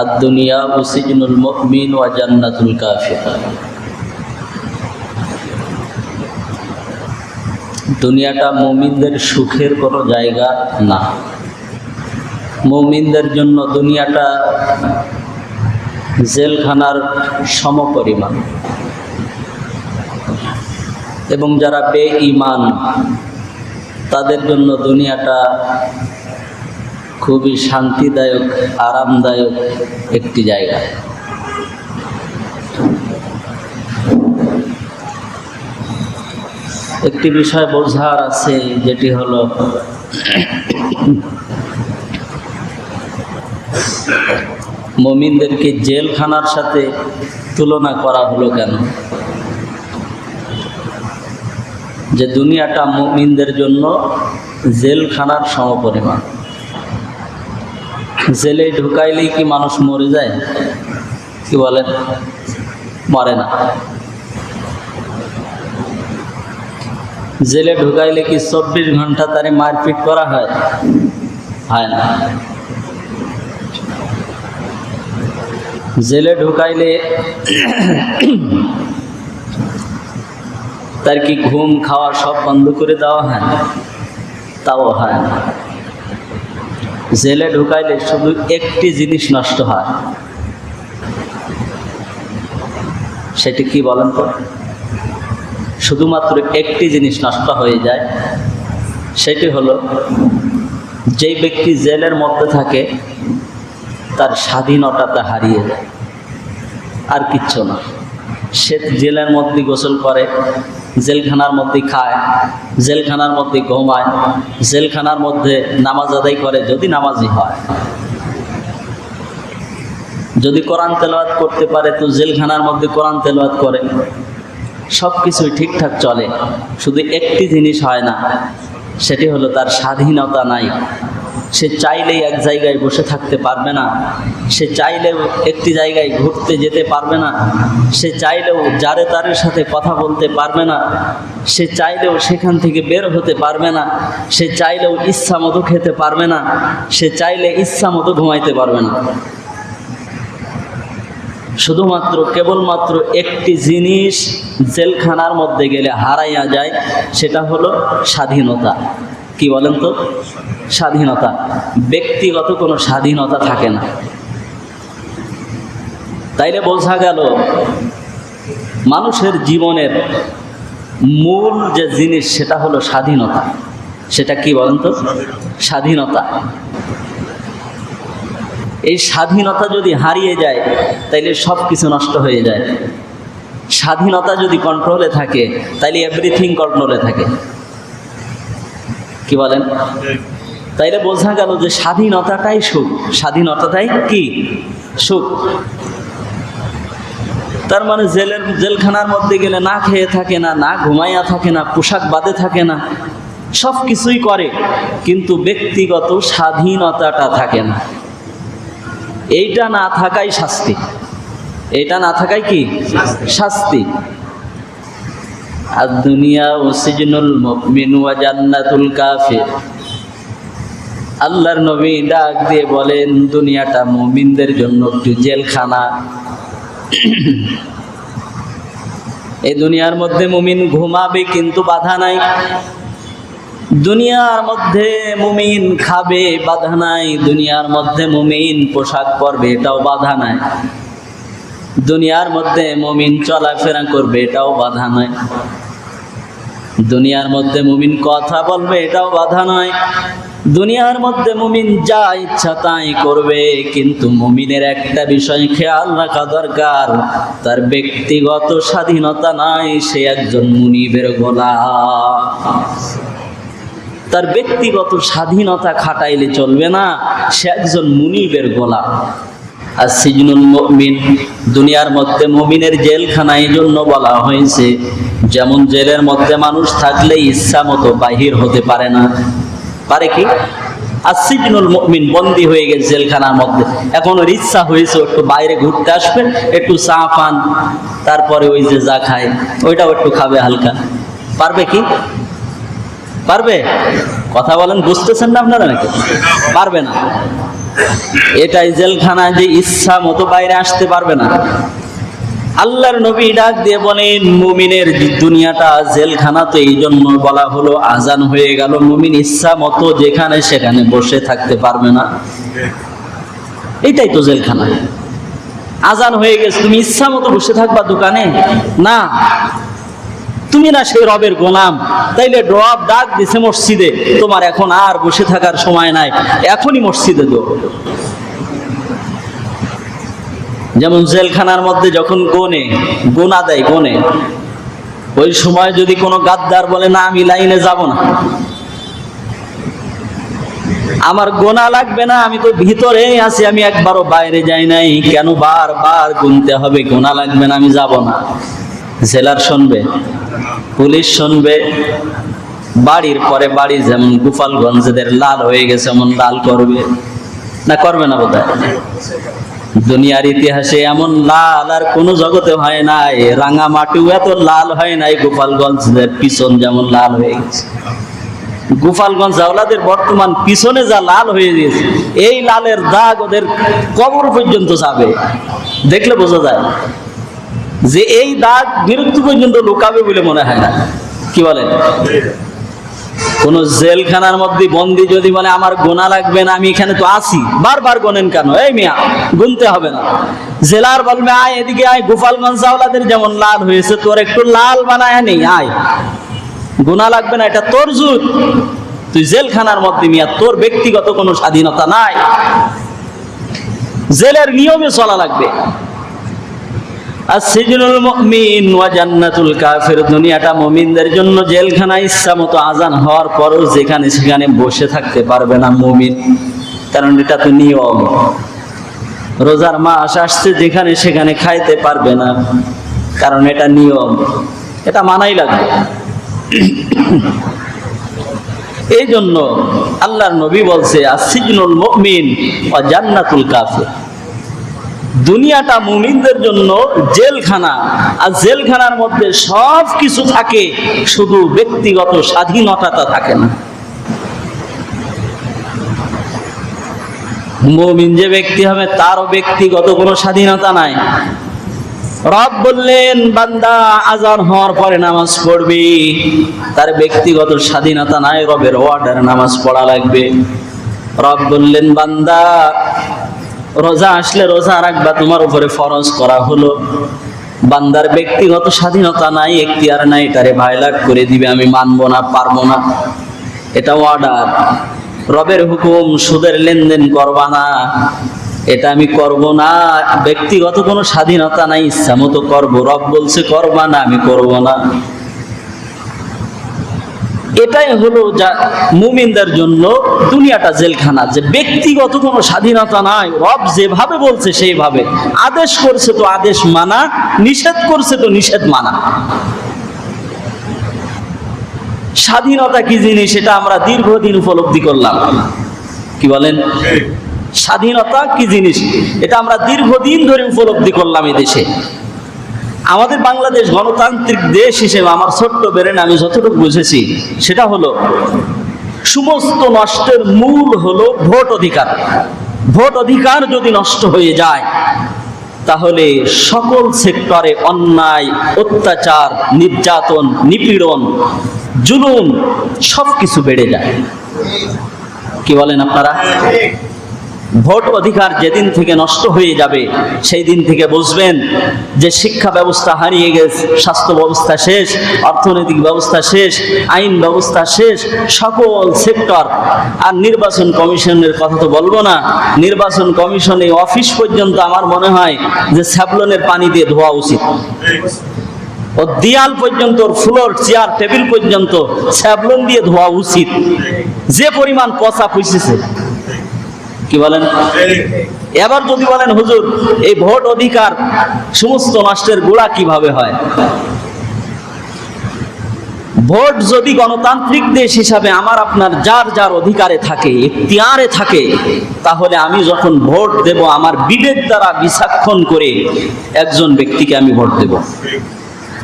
আদ-দুনিয়া সিজনুল মুমিন ওয়া জান্নাতুল কাফির। দুনিয়াটা মুমিনদের সুখের কোনো জায়গা না। মুমিনদের জন্য দুনিয়াটা জেলখানার সমপরিমাণ, এবং যারা বেঈমান তাদের জন্য দুনিয়াটা খুবই শান্তিদায়ক, আরামদায়ক একটি জায়গা। একটি বিষয় বোঝার আছে, যেটি হলো মুমিনদেরকে জেলখানার সাথে তুলনা করা হলো কেন? যে দুনিয়াটা মুমিনদের জন্য জেলখানার সমপরিমাণ। জেলে ঢুকাইলেই কি মানুষ মরে যায়? কি বলেন? মরে না। জেলে ঢুকাইলে কি 24 ঘন্টা তারে মারপিট করা হয়? হয় না। জেলে ঢুকাইলে তার কি ঘুম খাওয়া সব বন্ধ করে দেওয়া হয়? তাও হয় না। জেলে ঢুকাইলে শুধু একটি জিনিস নষ্ট হয়, সেটি কি বলেন তো? শুধুমাত্র একটি জিনিস নষ্ট হয়ে যায়, সেটি হলো যেই ব্যক্তি জেলের মধ্যে থাকে তার স্বাধীনতাটা হারিয়ে যায়, আর কিচ্ছু না। সে জেলের মধ্যে গোসল করে, জেলখানার মধ্যে খায়, জেলখানার মধ্যে ঘুমায়, জেলখানার মধ্যে নামাজ আদায় করে, যদি নামাজি হয়। যদি কোরআন তেলাওয়াত করতে পারে তো জেলখানার মধ্যে কোরআন তেলাওয়াত করে, সব কিছুই ঠিকঠাক চলে। শুধু একটি জিনিস হয় না, সেটি হলো তার স্বাধীনতা নাই। সে চাইলেই এক জায়গায় বসে থাকতে পারবে না, সে চাইলেও একটি জায়গায় ঘুরতে যেতে পারবে না, সে চাইলেও যারে তারের সাথে কথা বলতে পারবে না, সে চাইলেও সেখান থেকে বের হতে পারবে না, সে চাইলেও ইচ্ছা মতো খেতে পারবে না, সে চাইলে ইচ্ছা মতো ঘুমাইতে পারবে না। শুধুমাত্র কেবলমাত্র একটি জিনিস জেলখানার মধ্যে গেলে হারাইয়া যায়, সেটা হলো স্বাধীনতা। কি বলেন তো? স্বাধীনতা। ব্যক্তিগত কোনো স্বাধীনতা থাকে না। তাইলে বোঝা গেল মানুষের জীবনের মূল যে জিনিস সেটা হলো স্বাধীনতা। সেটা কি বলেন তো? স্বাধীনতা। এই স্বাধীনতা যদি হারিয়ে যায় তাইলে সব কিছু নষ্ট হয়ে যায়। স্বাধীনতা যদি কন্ট্রোলে থাকে তাইলে এভরিথিং কন্ট্রোলে থাকে। কি বলেন? তাইলে বোঝা গেল যে স্বাধীনতাটাই সুখ, স্বাধীনতাটাই কি সুখ। তার মানে জেলখানার মধ্যে গেলে না খেয়ে থাকে না, না ঘুমাইয়া থাকে না, পোশাক বাদে থাকে না, সব কিছুই করে, কিন্তু ব্যক্তিগত স্বাধীনতাটা থাকে না। এইটা না থাকাই শাস্তি। এটা না থাকাই কি শাস্তি। আদ-দুনিয়া সিজনুল মুমিন ওয়া জান্নাতুল কাফির। আল্লাহর নবী ডাক দিয়ে বলেন, দুনিয়াটা মুমিনদের জন্য একটু জেলখানা। এই দুনিয়ার মধ্যে মুমিন ঘুমাবে কিন্তু বাধা নাই, দুনিয়ার মধ্যে মুমিন খাবে বাধা নাই, দুনিয়ার মধ্যে মুমিন পোশাক পরবে এটাও বাধা নাই, দুনিয়ার মধ্যে মুমিন চলাফেরা করবে এটাও বাধা নাই, দুনিয়ার মধ্যে মুমিন কথা বলবে এটাও বাধা নয়, দুনিয়ার মধ্যে মুমিন যা ইচ্ছা তাই করবে। কিন্তু মুমিনের একটা বিষয় খেয়াল রাখা দরকার, তার ব্যক্তিগত স্বাধীনতা নাই, সে একজন মুনিবের গোলাম। তার ব্যক্তিগত স্বাধীনতা খাটাইলে চলবে না, সে একজন মুনিবের গোলাম। আর সিজনুল মুমিন, দুনিয়ার মধ্যে মুমিনের জেলখানা এই জন্য বলা হয়েছে, যেমন জেলের মধ্যে মানুষ থাকলে ইচ্ছা মতো বাহির হতে পারে না। পারে কি? আর সিজনুল মুমিন বন্দী হয়ে গেছে জেলখানার মধ্যে, এখন ওর ইচ্ছা হয়েছে একটু বাইরে ঘুরতে আসবে, একটু চা পান, তারপরে ওই যে যা খায় ওইটাও একটু খাবে হালকা। পারবে কি? পারবে? কথা বলেন, বুঝতেছেন না আপনারা নাকি? পারবে না। এটাই জেলখানা যে ইচ্ছা মতো বাইরে আসতে পারবে না। আল্লাহর নবী ডাক দিয়ে বলেন, মুমিনের দুনিয়াটা জেলখানা তো এই জন্য বলা হলো, আজান হয়ে গেল, মুমিন ইচ্ছা মতো যেখানে সেখানে বসে থাকতে পারবে না। এটাই তো জেলখানা। আজান হয়ে গেছে, তুমি ইচ্ছা মতো বসে থাকবা দোকানে? না, তুমি না সেই রবের গোলাম। তাইলে রব ডাক দিছে মসজিদে, তোমার এখন আর বসে থাকার সময় নাই, এখনই মসজিদে দো। যেমন জেলখানার মধ্যে যখন গোনা দেয়, ওই সময় যদি কোনো গাদ্দার বলে, না আমি লাইনে যাব না, আমার গোনা লাগবে না, আমি তো ভিতরেই আছি, আমি একবারও বাইরে যাই নাই, কেন বারবার গুনতে হবে? গোনা লাগবে না, আমি যাব না। জেলার শুনবে, পুলিশ শুনবে, বাড়ির পরে বাড়ি, যেমন গোপালগঞ্জেদের লাল হয়ে গেছে এমন লাল করবে না? করবে না বোধহয়? দুনিয়ার ইতিহাসে এমন লাল আর কোন জগতে হয় নাই। রাঙামাটিও এত লাল হয় নাই, গোপালগঞ্জের পিছন যেমন লাল হয়ে গেছে। গোপালগঞ্জ আওলাদের বর্তমান পিছনে যা লাল হয়ে গেছে, এই লালের দাগ ওদের কবর পর্যন্ত যাবে। দেখলে বোঝা যায় যে এই দাগ মৃত্যু পর্যন্ত লুকাবে বলে মনে হয় না। কি বলেন? কোন জেলখানার মধ্যে বন্দী যদি বলে আমার গোনা লাগবে না, আমি এখানে তো আছি, বারবার গোনেন কেন? এই মিয়া, গুনতে হবে না। জেলার বলবে, আয় এদিকে আয়, গোপালগঞ্জ আওলাদের যেমন লাল হয়েছে, তোর একটু লাল বানায় নেই, আয়, গোনা লাগবে না, এটা তোর জুত। তুই জেলখানার মধ্যে মিয়া, তোর ব্যক্তিগত কোনো স্বাধীনতা নাই, জেলের নিয়মে চলা লাগবে। আসসিজনুল মুমিন ওয়া জান্নাতুল কাফির, দুনিয়াটা মুমিনদের জন্য জেলখানা। ইচ্ছা মতো আজান হওয়ার পরও যেখানে সেখানে বসে থাকতে পারবে না মুমিন, কারণ এটা তো নিয়ম। রোজার মাস আসছে, যেখানে সেখানে খাইতে পারবে না, কারণ এটা নিয়ম, এটা মানাই লাগবে। এই জন্য আল্লাহর নবী বলছে, আসসিজনুল মুমিন ওয়া জান্নাতুল কাফির, দুনিয়াটা মুমিনদের জন্য জেলখানা। আর জেলখানার মধ্যে সব কিছু থাকে, শুধু ব্যক্তিগত স্বাধীনতাটা থাকে না। মুমিন যে ব্যক্তি হবে, তারও ব্যক্তিগত কোনো স্বাধীনতা নাই। রব বললেন, বান্দা আজান হওয়ার পরে নামাজ পড়বি, তার ব্যক্তিগত স্বাধীনতা নাই, রবের অর্ডারে নামাজ পড়া লাগবে। রব বললেন, বান্দা রোজা আসলে রোজা রাখবা, তোমার উপরে ফরজ করা হলো। বান্দার ব্যক্তিগত স্বাধীনতা নাই, এখতিয়ার নাই, এটারে ভায়োলেট করে দিবে, আমি মানবো না, পারবো না, এটা অর্ডার। রবের হুকুম, সুদের লেনদেন করবা না, এটা আমি করব না, ব্যক্তিগত কোনো স্বাধীনতা নাই, ইচ্ছা মতো করবো। রব বলছে করবা না, আমি করব না। এটাই হলো যা মুমিনদের জন্য দুনিয়াটা জেলখানা, যে ব্যক্তিগত কোনো স্বাধীনতা নাই। রব যেভাবে বলছে সেইভাবে, আদেশ করছে তো আদেশ মানা, নিষেধ করছে তো নিষেধ মানা। স্বাধীনতা কি জিনিস সেটা আমরা দীর্ঘদিন উপলব্ধি করলাম। কি বলেন? স্বাধীনতা কি জিনিস এটা আমরা দীর্ঘদিন ধরে উপলব্ধি করলাম এই দেশে। আমাদের বাংলাদেশ গণতান্ত্রিক দেশ হিসেবে আমার ছোট্ট বেরেন আমি যতটুকু বুঝেছি, সেটা হলো সমস্ত নষ্টের মূল হলো ভোট অধিকার। ভোট অধিকার যদি নষ্ট হয়ে যায়, তাহলে সকল সেক্টরে অন্যায়, অত্যাচার, নির্যাতন, নিপীড়ন, জুলুম সবকিছু বেড়ে যায়। কি বলেন আপনারা? ভোট অধিকার যেদিন থেকে নষ্ট হয়ে যাবে, সেই দিন থেকে বুঝবেন যে শিক্ষা ব্যবস্থা হারিয়ে গেছে, স্বাস্থ্য ব্যবস্থা শেষ, অর্থনৈতিক ব্যবস্থা শেষ, আইন ব্যবস্থা শেষ, সকল সেক্টর। আর নির্বাচন কমিশনের কথা তো বলবো না। নির্বাচন কমিশনে অফিস পর্যন্ত আমার মনে হয় যে স্যাভলনের পানি দিয়ে ধোয়া উচিত। ও দেয়াল পর্যন্ত, ফ্লোর, চেয়ার, টেবিল পর্যন্ত স্যাভলন দিয়ে ধোয়া উচিত, যে পরিমাণ পচা পুষেছে। কি বলেন? এবার যদি বলেন হুজুর এই ভোট অধিকার সমস্ত নষ্টের গোড়া কিভাবে হয়? ভোট যদি গণতান্ত্রিক দেশ হিসাবে আমার আপনার যার যার অধিকারে থাকে, এখতিয়ারে থাকে, তাহলে আমি যখন ভোট দেব, আমার বিবেক দ্বারা বিচক্ষণ করে একজন ব্যক্তিকে আমি ভোট দেব।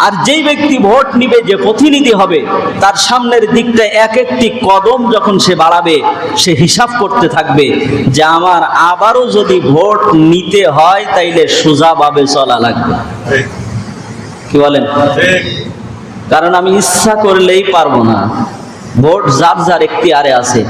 আর যেই ব্যক্তি ভোট নিবে, যে প্রতিনিধি হবে, তার সামনের দিকটা এক একটি কদম যখন সে বাড়াবে, সে হিসাব করতে থাকবে যে আমার আবারও যদি ভোট নিতে হয় তাইলে সোজাভাবে চলা লাগবে। কি বলেন? কারণ আমি ইচ্ছা করলেই পারবো না, ভোট যার যার এখতিয়ারে আছে।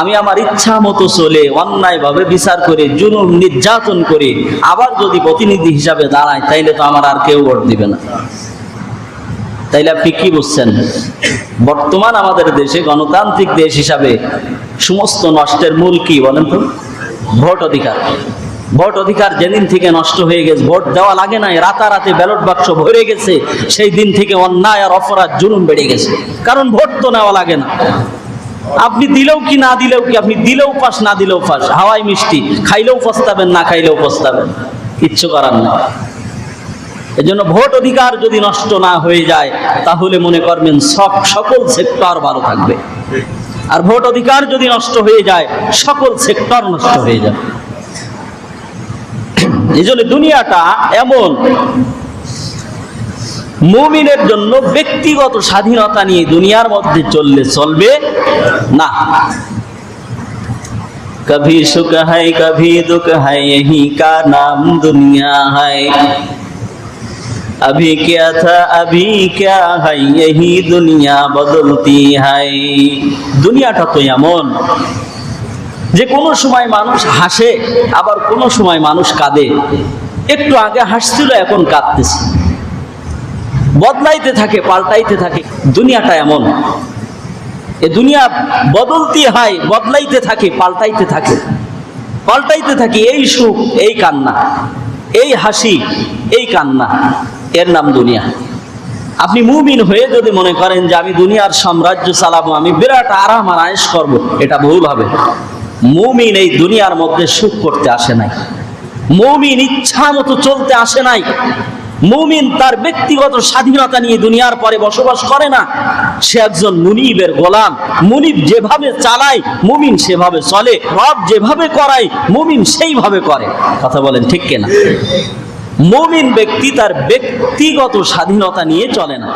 আমি আমার ইচ্ছা মতো চলে অন্যায়ভাবে বিচার করে জুলুম নির্যাতন করে আবার যদি প্রতিনিধি হিসাবে দাঁড়ায়, তাইলে তো আমার আর কেউ ভোট দিবে না। তাইলে আপনি কি বুঝছেন? বর্তমান আমাদের দেশে গণতান্ত্রিক দেশ হিসাবে সমস্ত নষ্টের মূল কি বলেন তো? ভোট অধিকার। ভোট অধিকার যেদিন থেকে নষ্ট হয়ে গেছে, ভোট দেওয়া লাগে নাই, রাতারাতি ব্যালট বাক্স ভরে গেছে, সেই দিন থেকে অন্যায় আর অপরাধ জুলুম বেড়ে গেছে। কারণ ভোট তো নেওয়া লাগে না। আপনি দিলেও কি না দিলেও কি, আপনি দিলেও পাস না দিলেও পাস, হাওয়াই মিষ্টি, খাইলেও পস্তাবেন না খাইলেও পস্তাবেন, কিচ্ছু করার নেই। এজন্য ভোট অধিকার যদি নষ্ট না হয়ে যায়, তাহলে মনে করবেন সকল সেক্টর ভালো থাকবে। আর ভোট অধিকার যদি নষ্ট হয়ে যায়, সকল সেক্টর নষ্ট হয়ে যায়। এই জন্য দুনিয়াটা এমন, মুমিনের জন্য ব্যক্তিগত স্বাধীনতা নিয়ে দুনিয়ার মধ্যে চললে চলবে না। কভি সুখ হয় কভি দুঃখ হয়, यही का नाम दुनिया है। अभी क्या था अभी क्या है, यही दुनिया बदलती है। দুনিয়াটা তো এমন যে কোনো সময় মানুষ হাসে, আবার কোনো সময় মানুষ কাঁদে। একটু আগে হাসছিল, এখন কাঁদতেছে, বদলাইতে থাকে, পাল্টাইতে থাকে। দুনিয়াটা এমন, এ দুনিয়া বদলতি হয়, বদলাইতে থাকে, পাল্টাইতে থাকে, পাল্টাইতে থাকে। এই সুখ, এই কান্না, এই হাসি, এই কান্না, এর নাম দুনিয়া। আপনি মুমিন হয়ে যদি মনে করেন যে আমি দুনিয়ার সাম্রাজ্য চালাবো, আমি বিরাট আরাম আর আয়েশ করবো, এটা ভুল হবে। মুমিন এই দুনিয়ার মধ্যে সুখ করতে আসে নাই, মুমিন ইচ্ছা মতো চলতে আসে নাই। মুমিন তার ব্যক্তিগত স্বাধীনতা নিয়ে দুনিয়ার পরে বসবাস করে না। সে একজন মুনিবের গোলাম। মুনিব যেভাবে চালায়, মুমিন সেভাবে চলে। রব যেভাবে করায়, মুমিন সেইভাবে করে। কথা বলেন ঠিক কিনা? মুমিন ব্যক্তি তার ব্যক্তিগত স্বাধীনতা নিয়ে চলে না।